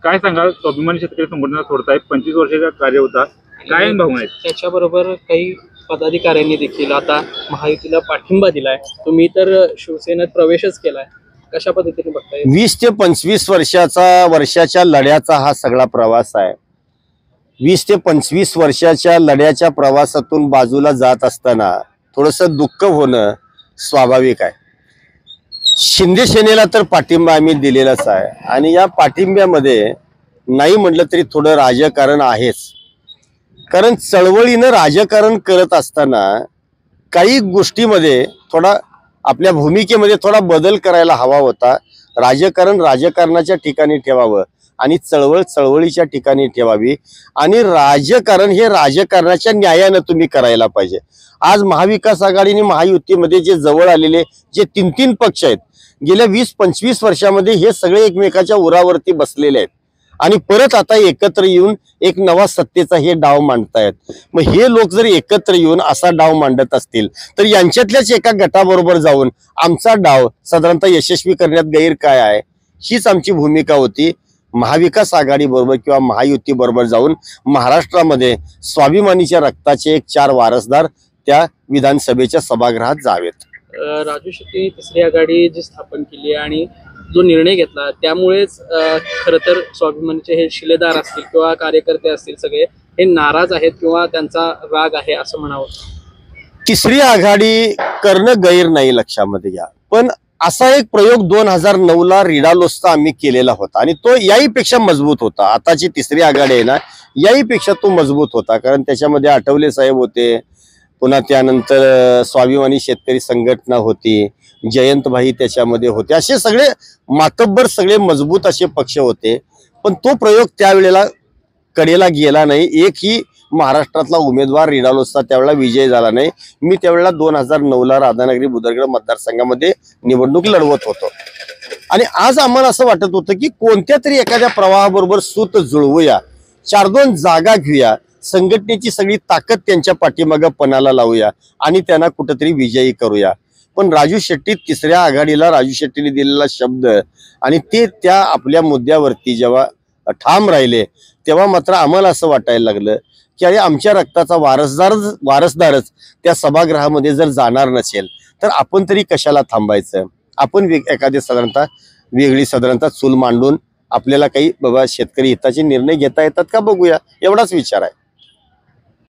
काय सांगाल, स्वाभिमानी शेतकरी संघटना सोडतायत, 25 वर्षाचा कार्य होता, काय भावना आहेत? त्याच्याबरोबर काही पदाधिकाऱ्यांनी देखील आता महायुतीला पाठिंबा दिलाय, तुम्ही तर शिवसेनेत प्रवेशच केलाय, कशा पद्धतीने बघताय? 20 ते 25 वर्षाच्या लढ्याचा हा सगळा प्रवास आहे। 20 ते 25 वर्षाच्या लढ्याच्या प्रवासातून बाजूला जात असताना थोडंसं दुःख होणं स्वाभाविक आहे। शिंदे सेनेला तर पाठिंबा आम्ही दिलेलाच आहे आणि या पाठिंब्यामध्ये नाही म्हटलं तरी थोडं राजकारण आहेच। कारण चळवळीनं राजकारण करत असताना काही गोष्टीमध्ये थोडा आपल्या भूमिकेमध्ये थोडा बदल करायला हवा होता। राजकारण राजकारणाच्या ठिकाणी ठेवावं आणि चळवळ चळवळीच्या ठिकाणी ठेवावी आणि राजकारण हे राजकारणाच्या न्यायानं तुम्ही करायला पाहिजे। आज महाविकास आघाडी आणि महायुतीमध्ये जे जवळ आलेले जे तीन पक्ष आहेत, गेल्या 20-25 वर्षामध्ये हे सगळे एकमेकाच्या उरावरती बसलेले आहेत आणि परत आता एकत्र येऊन एक नवा सत्तेचा हे डाव मांडतायत। मग हे लोक जर एकत्र येऊन असा डाव मांडत असतील तर यांच्यातल्याच एका गटाबरोबर जाऊन आमचा डाव साधारणतः यशस्वी करण्यात गैर काय आहे, हीच आमची भूमिका होती। महाविकास आघाडी बरोबर किंवा महायुती बरोबर जाऊन महाराष्ट्रामध्ये स्वाभिमानीच्या रक्ताचे 4 वारसदार त्या विधानसभेच्या सभागृहात जावेत। राजू शेट्टी तिसरी आघाडी जी स्थापन केली आणि जो निर्णय घेतला त्यामुळेच खरं तर स्वाभिमानीचे हे शिलेदार असतील किंवा कार्यकर्ते असतील सगळे हे नाराज आहेत किंवा त्यांचा राग आहे असं म्हणावं। तिसरी आघाडी करणं गैर नाही, लक्षामध्ये घ्या। पण असा एक प्रयोग 2009ला रिडालोसचा आम्ही केलेला होता आणि तो याहीपेक्षा मजबूत होता। आताची तिसरी आघाडी आहे ना, याहीपेक्षा तो मजबूत होता। कारण त्याच्यामध्ये आठवले साहेब होते, पुन्हा त्यानंतर स्वाभिमानी शेतकरी संघटना होती, जयंत भाई त्याच्यामध्ये होते, असे सगळे मातब्बर सगळे मजबूत असे पक्ष होते। पण तो प्रयोग त्यावेळेला कडेला गेला नाही। एकही महाराष्ट्रातला उमेदवार रिडालोसचा त्यावेळेला विजय झाला नाही। मी त्यावेळेला 2009ला राधानगरी बुदरगड मतदारसंघामध्ये निवडणूक लढवत होतो आणि आज आम्हाला असं वाटत होतं की कोणत्या तरी एखाद्या प्रवाहाबरोबर सूत जुळवूया, 4-2 जागा घेऊया, संघटनेची सगळी ताकद त्यांच्या पाठीमागे पणाला लावूया आणि त्यांना कुठेतरी विजयी करूया। पण राजू शेट्टी तिसऱ्या आघाडीला राजू शेट्टीने दिलेला शब्द आणि ते त्या आपल्या मुद्द्यावरती जेव्हा ठाम राहिले तेव्हा मात्र आम्हाला असं वाटायला लागलं की अरे आमच्या रक्ताचा वारसदारच त्या सभागृहामध्ये जर जाणार नसेल तर आपण तरी कशाला थांबायचं। आपण एखादी साधारणतः चूल मांडून आपल्याला काही बाबा शेतकरी हिताचे निर्णय घेता येतात का बघूया, एवढाच विचार आहे।